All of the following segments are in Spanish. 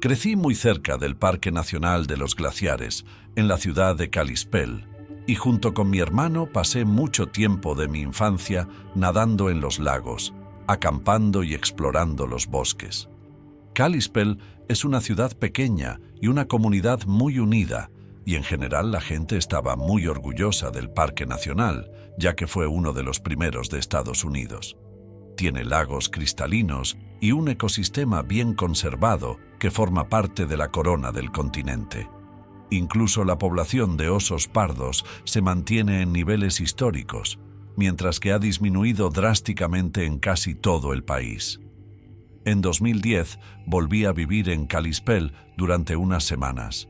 Crecí muy cerca del Parque Nacional de los Glaciares, en la ciudad de Kalispell, y junto con mi hermano pasé mucho tiempo de mi infancia nadando en los lagos, acampando y explorando los bosques. Kalispell es una ciudad pequeña y una comunidad muy unida, y en general la gente estaba muy orgullosa del Parque Nacional, ya que fue uno de los primeros de Estados Unidos. Tiene lagos cristalinos y un ecosistema bien conservado que forma parte de la corona del continente. Incluso la población de osos pardos se mantiene en niveles históricos, mientras que ha disminuido drásticamente en casi todo el país. En 2010 volví a vivir en Kalispell durante unas semanas.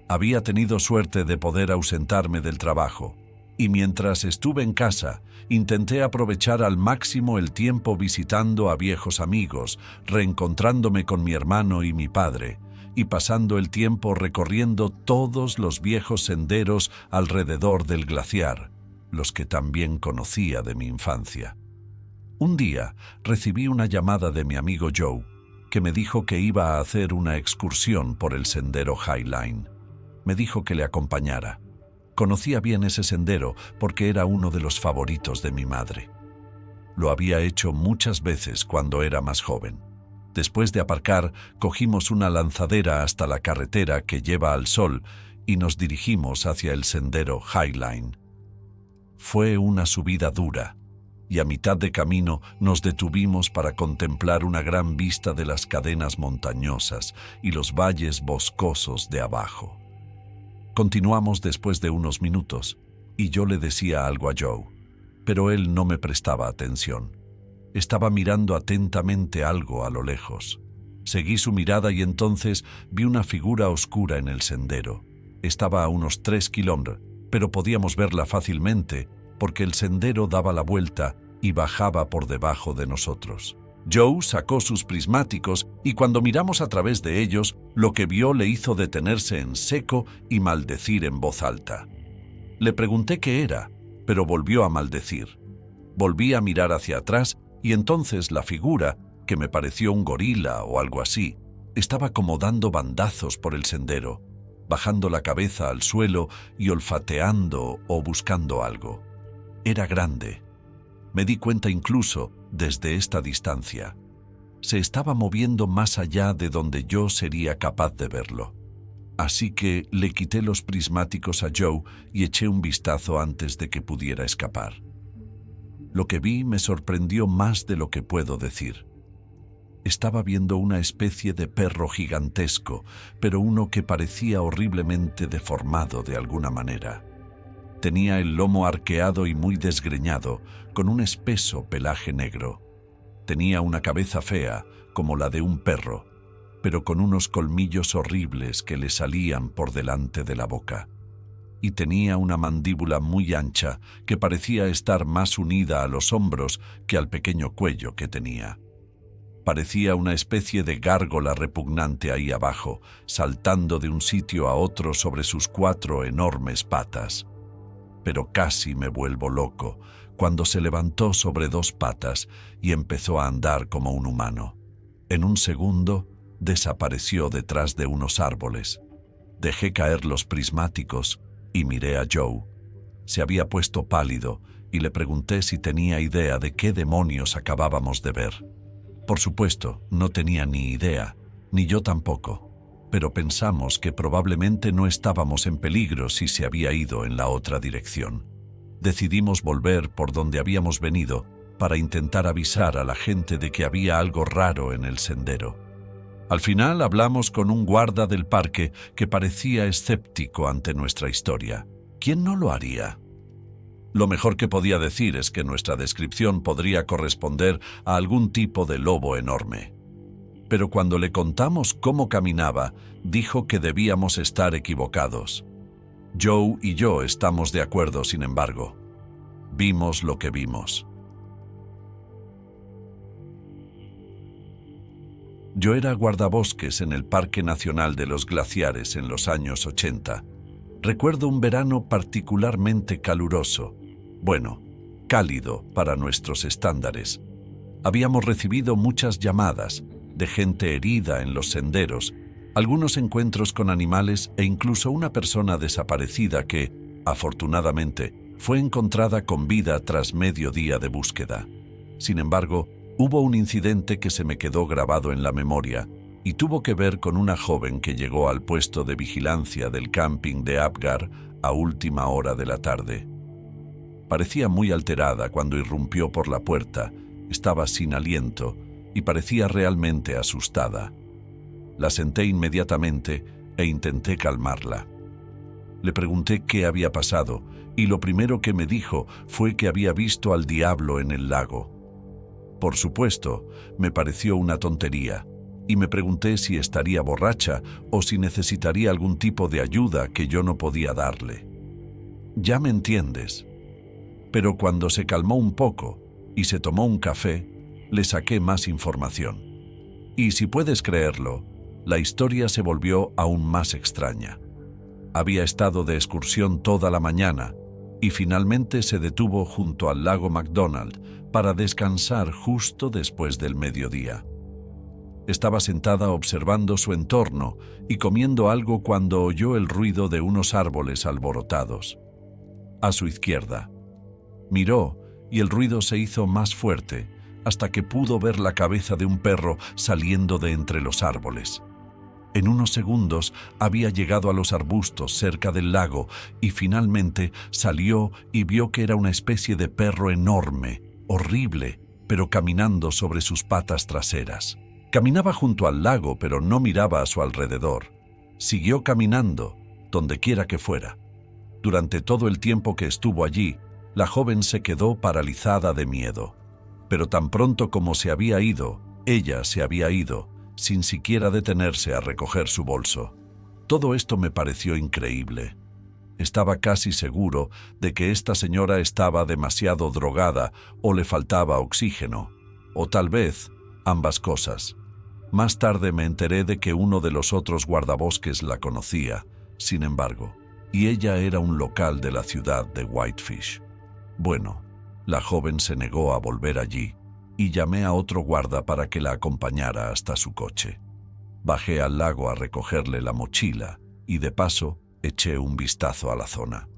Había tenido suerte de poder ausentarme del trabajo, y mientras estuve en casa, intenté aprovechar al máximo el tiempo visitando a viejos amigos, reencontrándome con mi hermano y mi padre, y pasando el tiempo recorriendo todos los viejos senderos alrededor del glaciar, los que también conocía de mi infancia. Un día recibí una llamada de mi amigo Joe, que me dijo que iba a hacer una excursión por el sendero Highline. Me dijo que le acompañara. Conocía bien ese sendero porque era uno de los favoritos de mi madre. Lo había hecho muchas veces cuando era más joven. Después de aparcar, cogimos una lanzadera hasta la carretera que lleva al sol y nos dirigimos hacia el sendero Highline. Fue una subida dura, y a mitad de camino nos detuvimos para contemplar una gran vista de las cadenas montañosas y los valles boscosos de abajo. Continuamos después de unos minutos, y yo le decía algo a Joe, pero él no me prestaba atención. Estaba mirando atentamente algo a lo lejos. Seguí su mirada y entonces vi una figura oscura en el sendero. Estaba a unos 3 kilómetros, pero podíamos verla fácilmente porque el sendero daba la vuelta y bajaba por debajo de nosotros. Joe sacó sus prismáticos y cuando miramos a través de ellos, lo que vio le hizo detenerse en seco y maldecir en voz alta. Le pregunté qué era, pero volvió a maldecir. Volví a mirar hacia atrás y entonces la figura, que me pareció un gorila o algo así, estaba como dando bandazos por el sendero, bajando la cabeza al suelo y olfateando o buscando algo. Era grande. Me di cuenta incluso desde esta distancia. Se estaba moviendo más allá de donde yo sería capaz de verlo. Así que le quité los prismáticos a Joe y eché un vistazo antes de que pudiera escapar. Lo que vi me sorprendió más de lo que puedo decir. Estaba viendo una especie de perro gigantesco, pero uno que parecía horriblemente deformado de alguna manera. Tenía el lomo arqueado y muy desgreñado, con un espeso pelaje negro. Tenía una cabeza fea, como la de un perro, pero con unos colmillos horribles que le salían por delante de la boca. Y tenía una mandíbula muy ancha que parecía estar más unida a los hombros que al pequeño cuello que tenía. Parecía una especie de gárgola repugnante ahí abajo, saltando de un sitio a otro sobre sus 4 enormes patas. Pero casi me vuelvo loco cuando se levantó sobre 2 patas y empezó a andar como un humano. En un segundo, desapareció detrás de unos árboles. Dejé caer los prismáticos y miré a Joe. Se había puesto pálido y le pregunté si tenía idea de qué demonios acabábamos de ver. Por supuesto, no tenía ni idea, ni yo tampoco, pero pensamos que probablemente no estábamos en peligro si se había ido en la otra dirección. Decidimos volver por donde habíamos venido para intentar avisar a la gente de que había algo raro en el sendero. Al final hablamos con un guarda del parque que parecía escéptico ante nuestra historia. ¿Quién no lo haría? Lo mejor que podía decir es que nuestra descripción podría corresponder a algún tipo de lobo enorme. Pero cuando le contamos cómo caminaba, dijo que debíamos estar equivocados. Joe y yo estamos de acuerdo, sin embargo. Vimos lo que vimos. Yo era guardabosques en el Parque Nacional de los Glaciares en los años 80. Recuerdo un verano particularmente caluroso. Bueno, cálido para nuestros estándares. Habíamos recibido muchas llamadas de gente herida en los senderos algunos encuentros con animales e incluso una persona desaparecida que, afortunadamente, fue encontrada con vida tras medio día de búsqueda. Sin embargo, hubo un incidente que se me quedó grabado en la memoria y tuvo que ver con una joven que llegó al puesto de vigilancia del camping de Apgar a última hora de la tarde. Parecía muy alterada cuando irrumpió por la puerta, estaba sin aliento y parecía realmente asustada. La senté inmediatamente e intenté calmarla. Le pregunté qué había pasado y lo primero que me dijo fue que había visto al diablo en el lago. Por supuesto, me pareció una tontería y me pregunté si estaría borracha o si necesitaría algún tipo de ayuda que yo no podía darle. Ya me entiendes. Pero cuando se calmó un poco y se tomó un café, le saqué más información. Y si puedes creerlo, la historia se volvió aún más extraña. Había estado de excursión toda la mañana y finalmente se detuvo junto al lago McDonald para descansar justo después del mediodía. Estaba sentada observando su entorno y comiendo algo cuando oyó el ruido de unos árboles alborotados. A su izquierda. Miró y el ruido se hizo más fuerte hasta que pudo ver la cabeza de un perro saliendo de entre los árboles. En unos segundos había llegado a los arbustos cerca del lago y finalmente salió y vio que era una especie de perro enorme, horrible, pero caminando sobre sus patas traseras. Caminaba junto al lago, pero no miraba a su alrededor. Siguió caminando, donde quiera que fuera. Durante todo el tiempo que estuvo allí, la joven se quedó paralizada de miedo. Pero tan pronto como se había ido, ella se había ido, sin siquiera detenerse a recoger su bolso. Todo esto me pareció increíble. Estaba casi seguro de que esta señora estaba demasiado drogada o le faltaba oxígeno, o tal vez ambas cosas. Más tarde me enteré de que uno de los otros guardabosques la conocía, sin embargo, y ella era un local de la ciudad de Whitefish. Bueno, la joven se negó a volver allí y llamé a otro guarda para que la acompañara hasta su coche. Bajé al lago a recogerle la mochila y de paso eché un vistazo a la zona.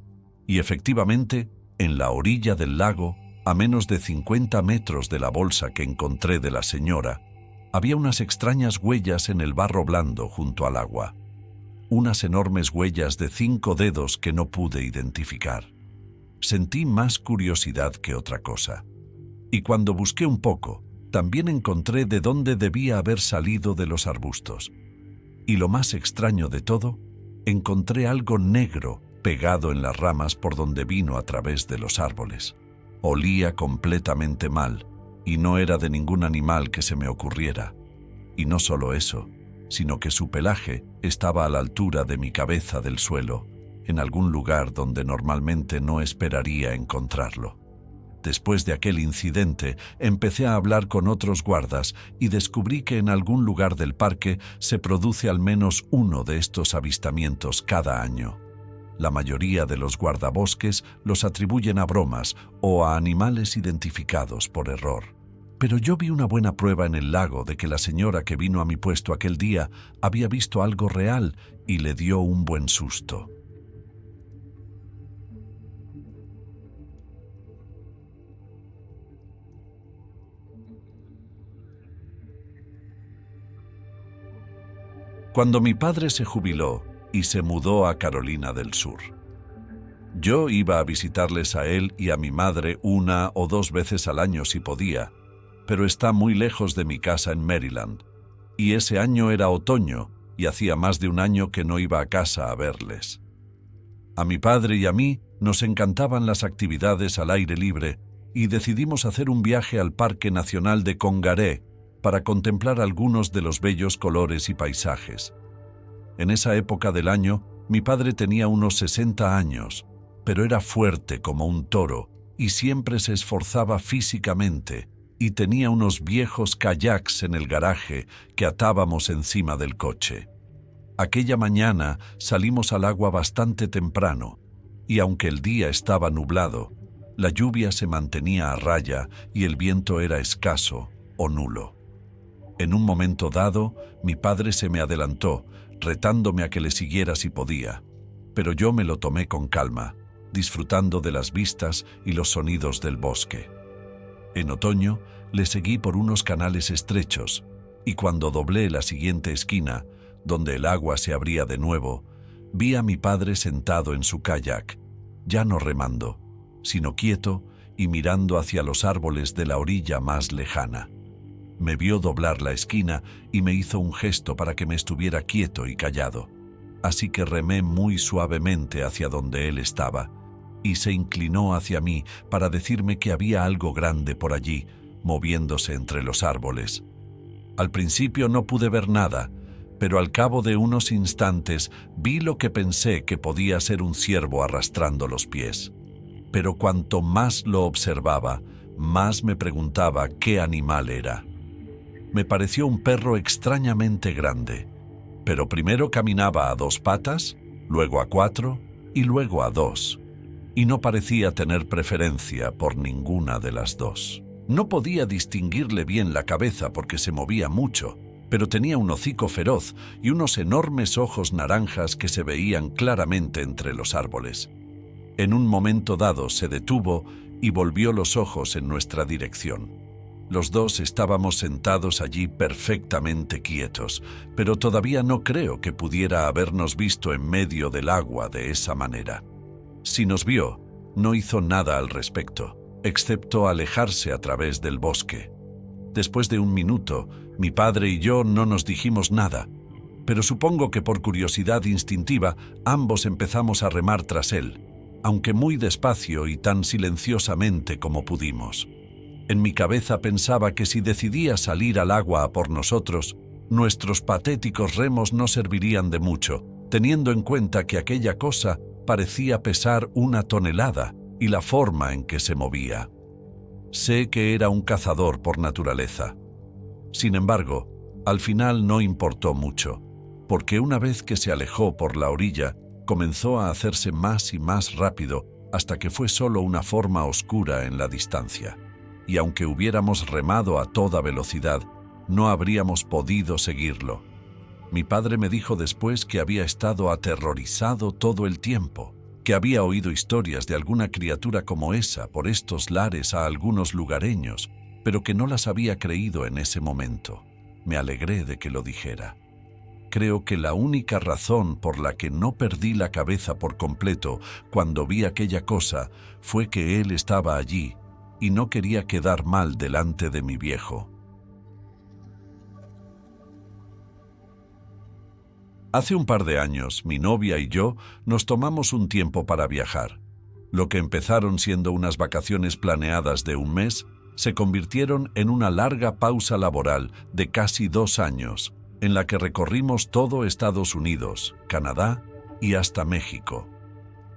Y efectivamente, en la orilla del lago, a menos de 50 metros de la bolsa que encontré de la señora, había unas extrañas huellas en el barro blando junto al agua. Unas enormes huellas de 5 dedos que no pude identificar. Sentí más curiosidad que otra cosa. Y cuando busqué un poco, también encontré de dónde debía haber salido de los arbustos. Y lo más extraño de todo, encontré algo negro pegado en las ramas por donde vino a través de los árboles. Olía completamente mal, y no era de ningún animal que se me ocurriera. Y no solo eso, sino que su pelaje estaba a la altura de mi cabeza del suelo, en algún lugar donde normalmente no esperaría encontrarlo. Después de aquel incidente, empecé a hablar con otros guardas y descubrí que en algún lugar del parque se produce al menos uno de estos avistamientos cada año. La mayoría de los guardabosques los atribuyen a bromas o a animales identificados por error. Pero yo vi una buena prueba en el lago de que la señora que vino a mi puesto aquel día había visto algo real y le dio un buen susto. Cuando mi padre se jubiló y se mudó a Carolina del Sur, yo iba a visitarles a él y a mi madre 1 o 2 veces al año si podía, pero está muy lejos de mi casa en Maryland, y ese año era otoño y hacía más de un año que no iba a casa a verles. A mi padre y a mí nos encantaban las actividades al aire libre y decidimos hacer un viaje al Parque Nacional de Congaree para contemplar algunos de los bellos colores y paisajes. En esa época del año, mi padre tenía unos 60 años, pero era fuerte como un toro y siempre se esforzaba físicamente y tenía unos viejos kayaks en el garaje que atábamos encima del coche. Aquella mañana salimos al agua bastante temprano y aunque el día estaba nublado, la lluvia se mantenía a raya y el viento era escaso o nulo. En un momento dado, mi padre se me adelantó, retándome a que le siguiera si podía, pero yo me lo tomé con calma, disfrutando de las vistas y los sonidos del bosque. En otoño, le seguí por unos canales estrechos, y cuando doblé la siguiente esquina, donde el agua se abría de nuevo, vi a mi padre sentado en su kayak, ya no remando, sino quieto y mirando hacia los árboles de la orilla más lejana. Me vio doblar la esquina y me hizo un gesto para que me estuviera quieto y callado, así que remé muy suavemente hacia donde él estaba, y se inclinó hacia mí para decirme que había algo grande por allí, moviéndose entre los árboles. Al principio no pude ver nada, pero al cabo de unos instantes vi lo que pensé que podía ser un ciervo arrastrando los pies. Pero cuanto más lo observaba, más me preguntaba qué animal era. Me pareció un perro extrañamente grande, pero primero caminaba a 2 patas, luego a 4 y luego a 2, y no parecía tener preferencia por ninguna de las 2. No podía distinguirle bien la cabeza porque se movía mucho, pero tenía un hocico feroz y unos enormes ojos naranjas que se veían claramente entre los árboles. En un momento dado se detuvo y volvió los ojos en nuestra dirección. Los 2 estábamos sentados allí perfectamente quietos, pero todavía no creo que pudiera habernos visto en medio del agua de esa manera. Si nos vio, no hizo nada al respecto, excepto alejarse a través del bosque. Después de un minuto, mi padre y yo no nos dijimos nada, pero supongo que por curiosidad instintiva ambos empezamos a remar tras él, aunque muy despacio y tan silenciosamente como pudimos. En mi cabeza pensaba que si decidía salir al agua a por nosotros, nuestros patéticos remos no servirían de mucho, teniendo en cuenta que aquella cosa parecía pesar 1 tonelada y la forma en que se movía. Sé que era un cazador por naturaleza. Sin embargo, al final no importó mucho, porque una vez que se alejó por la orilla, comenzó a hacerse más y más rápido hasta que fue solo una forma oscura en la distancia. Y aunque hubiéramos remado a toda velocidad, no habríamos podido seguirlo. Mi padre me dijo después que había estado aterrorizado todo el tiempo, que había oído historias de alguna criatura como esa por estos lares a algunos lugareños, pero que no las había creído en ese momento. Me alegré de que lo dijera. Creo que la única razón por la que no perdí la cabeza por completo cuando vi aquella cosa fue que él estaba allí y no quería quedar mal delante de mi viejo. Hace un par de años, mi novia y yo nos tomamos un tiempo para viajar. Lo que empezaron siendo unas vacaciones planeadas de un mes, se convirtieron en una larga pausa laboral de casi 2 años, en la que recorrimos todo Estados Unidos, Canadá y hasta México.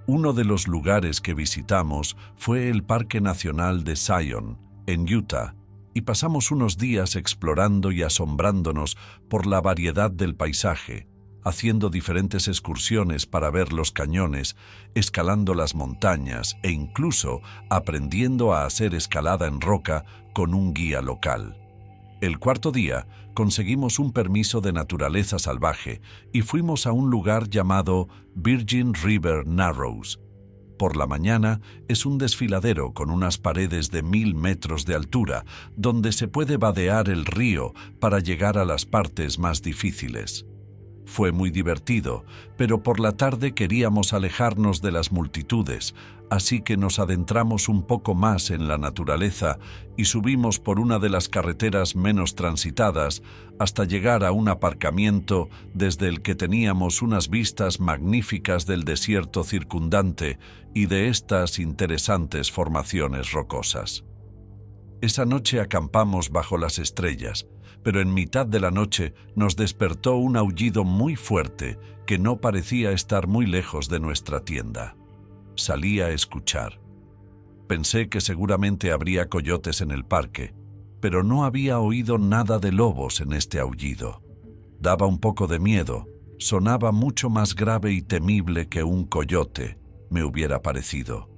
Uno de los lugares que visitamos fue el Parque Nacional de Zion, en Utah, y pasamos unos días explorando y asombrándonos por la variedad del paisaje, haciendo diferentes excursiones para ver los cañones, escalando las montañas e incluso aprendiendo a hacer escalada en roca con un guía local. El 4.º día conseguimos un permiso de naturaleza salvaje y fuimos a un lugar llamado Virgin River Narrows. Por la mañana es un desfiladero con unas paredes de 1000 metros de altura, donde se puede vadear el río para llegar a las partes más difíciles. Fue muy divertido, pero por la tarde queríamos alejarnos de las multitudes, así que nos adentramos un poco más en la naturaleza y subimos por una de las carreteras menos transitadas hasta llegar a un aparcamiento desde el que teníamos unas vistas magníficas del desierto circundante y de estas interesantes formaciones rocosas. Esa noche acampamos bajo las estrellas, pero en mitad de la noche nos despertó un aullido muy fuerte que no parecía estar muy lejos de nuestra tienda. Salí a escuchar. Pensé que seguramente habría coyotes en el parque, pero no había oído nada de lobos en este aullido. Daba un poco de miedo, sonaba mucho más grave y temible que un coyote, me hubiera parecido.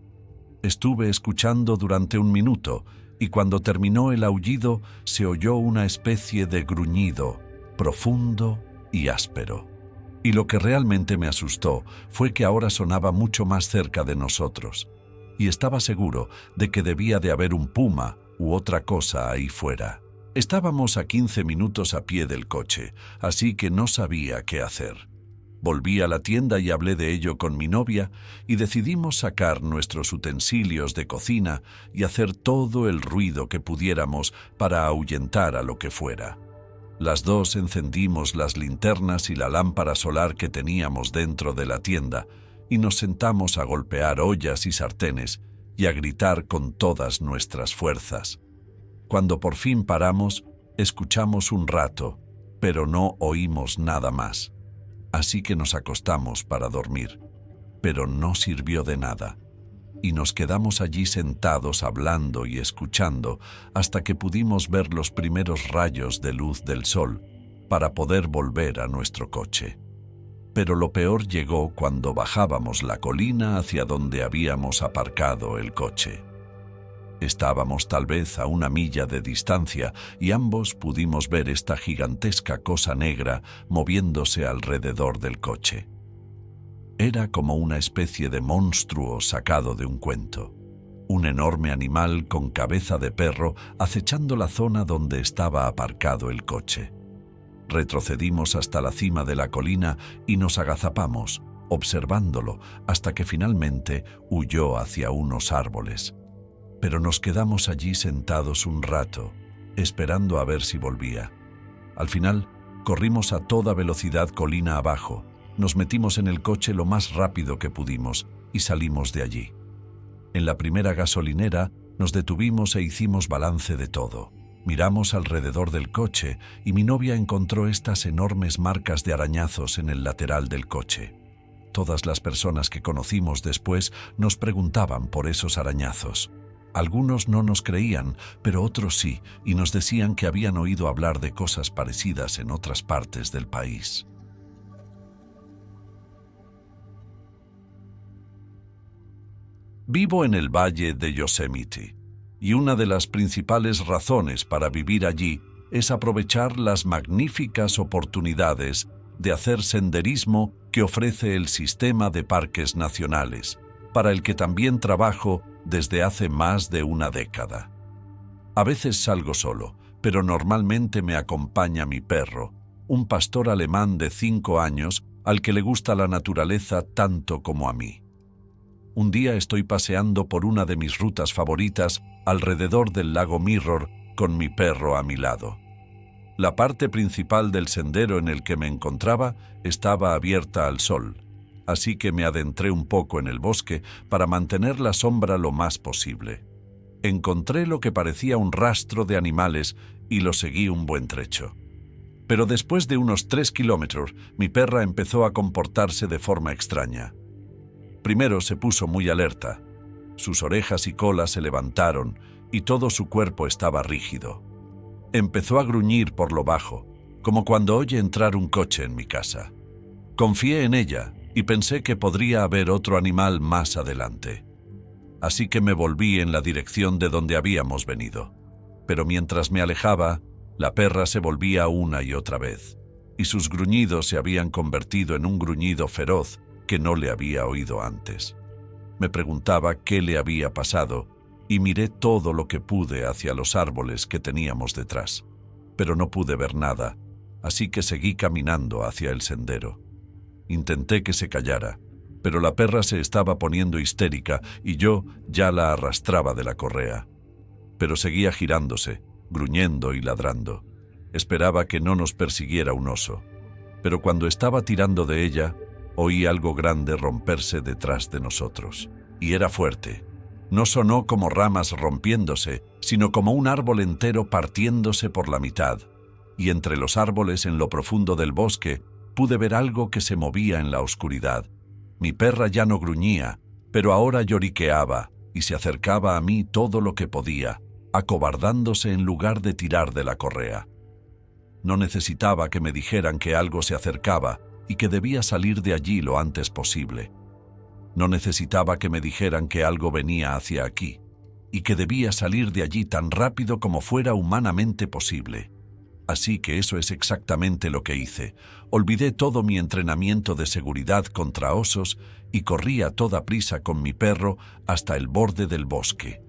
Estuve escuchando durante 1 minuto, y cuando terminó el aullido se oyó una especie de gruñido, profundo y áspero. Y lo que realmente me asustó fue que ahora sonaba mucho más cerca de nosotros, y estaba seguro de que debía de haber un puma u otra cosa ahí fuera. Estábamos a 15 minutos a pie del coche, así que no sabía qué hacer. Volví a la tienda y hablé de ello con mi novia y decidimos sacar nuestros utensilios de cocina y hacer todo el ruido que pudiéramos para ahuyentar a lo que fuera. Las dos encendimos las linternas y la lámpara solar que teníamos dentro de la tienda y nos sentamos a golpear ollas y sartenes y a gritar con todas nuestras fuerzas. Cuando por fin paramos, escuchamos un rato, pero no oímos nada más. Así que nos acostamos para dormir, pero no sirvió de nada, y nos quedamos allí sentados hablando y escuchando hasta que pudimos ver los primeros rayos de luz del sol para poder volver a nuestro coche. Pero lo peor llegó cuando bajábamos la colina hacia donde habíamos aparcado el coche. Estábamos tal vez a 1 milla de distancia y ambos pudimos ver esta gigantesca cosa negra moviéndose alrededor del coche. Era como una especie de monstruo sacado de un cuento. Un enorme animal con cabeza de perro acechando la zona donde estaba aparcado el coche. Retrocedimos hasta la cima de la colina y nos agazapamos, observándolo, hasta que finalmente huyó hacia unos árboles. Pero nos quedamos allí sentados un rato, esperando a ver si volvía. Al final, corrimos a toda velocidad colina abajo, nos metimos en el coche lo más rápido que pudimos y salimos de allí. En la primera gasolinera nos detuvimos e hicimos balance de todo. Miramos alrededor del coche y mi novia encontró estas enormes marcas de arañazos en el lateral del coche. Todas las personas que conocimos después nos preguntaban por esos arañazos. Algunos no nos creían, pero otros sí, y nos decían que habían oído hablar de cosas parecidas en otras partes del país. Vivo en el valle de Yosemite, y una de las principales razones para vivir allí es aprovechar las magníficas oportunidades de hacer senderismo que ofrece el sistema de parques nacionales, para el que también trabajo desde hace más de 1 década. A veces salgo solo, pero normalmente me acompaña mi perro, un pastor alemán de 5 años al que le gusta la naturaleza tanto como a mí. Un día estoy paseando por una de mis rutas favoritas alrededor del lago Mirror con mi perro a mi lado. La parte principal del sendero en el que me encontraba estaba abierta al sol, así que me adentré un poco en el bosque para mantener la sombra lo más posible. Encontré lo que parecía un rastro de animales y lo seguí un buen trecho. Pero después de unos 3 kilómetros, mi perra empezó a comportarse de forma extraña. Primero se puso muy alerta. Sus orejas y cola se levantaron y todo su cuerpo estaba rígido. Empezó a gruñir por lo bajo, como cuando oye entrar un coche en mi casa. Confié en ella y pensé que podría haber otro animal más adelante. Así que me volví en la dirección de donde habíamos venido. Pero mientras me alejaba, la perra se volvía una y otra vez, y sus gruñidos se habían convertido en un gruñido feroz que no le había oído antes. Me preguntaba qué le había pasado y miré todo lo que pude hacia los árboles que teníamos detrás, pero no pude ver nada, así que seguí caminando hacia el sendero. Intenté que se callara, pero la perra se estaba poniendo histérica y yo ya la arrastraba de la correa. Pero seguía girándose, gruñendo y ladrando. Esperaba que no nos persiguiera un oso, pero cuando estaba tirando de ella, oí algo grande romperse detrás de nosotros. Y era fuerte. No sonó como ramas rompiéndose, sino como un árbol entero partiéndose por la mitad. Y entre los árboles en lo profundo del bosque, pude ver algo que se movía en la oscuridad. Mi perra ya no gruñía, pero ahora lloriqueaba y se acercaba a mí todo lo que podía, acobardándose en lugar de tirar de la correa. No necesitaba que me dijeran que algo se acercaba y que debía salir de allí lo antes posible. No necesitaba que me dijeran que algo venía hacia aquí y que debía salir de allí tan rápido como fuera humanamente posible. Así que eso es exactamente lo que hice. Olvidé todo mi entrenamiento de seguridad contra osos y corrí a toda prisa con mi perro hasta el borde del bosque.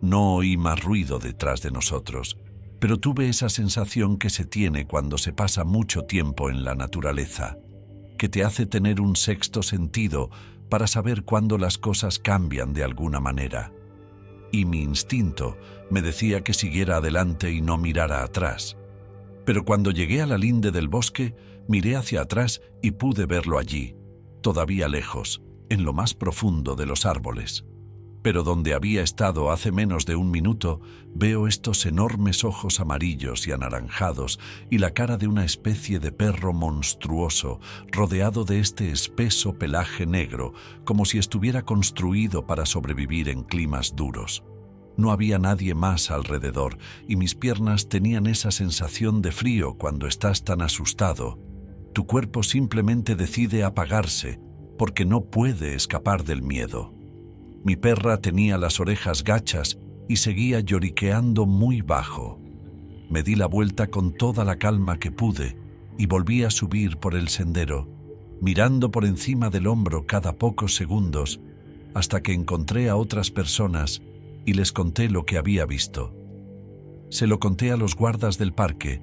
No oí más ruido detrás de nosotros, pero tuve esa sensación que se tiene cuando se pasa mucho tiempo en la naturaleza, que te hace tener un sexto sentido para saber cuándo las cosas cambian de alguna manera. Y mi instinto me decía que siguiera adelante y no mirara atrás. Pero cuando llegué a la linde del bosque, miré hacia atrás y pude verlo allí, todavía lejos, en lo más profundo de los árboles. Pero donde había estado hace menos de un minuto, veo estos enormes ojos amarillos y anaranjados y la cara de una especie de perro monstruoso, rodeado de este espeso pelaje negro, como si estuviera construido para sobrevivir en climas duros. No había nadie más alrededor y mis piernas tenían esa sensación de frío cuando estás tan asustado. Tu cuerpo simplemente decide apagarse porque no puede escapar del miedo. Mi perra tenía las orejas gachas y seguía lloriqueando muy bajo. Me di la vuelta con toda la calma que pude y volví a subir por el sendero, mirando por encima del hombro cada pocos segundos hasta que encontré a otras personas y les conté lo que había visto. Se lo conté a los guardas del parque,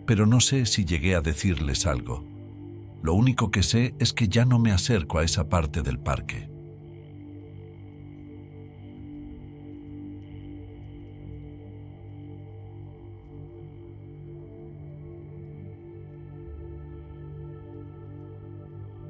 pero no sé si llegué a decirles algo. Lo único que sé es que ya no me acerco a esa parte del parque.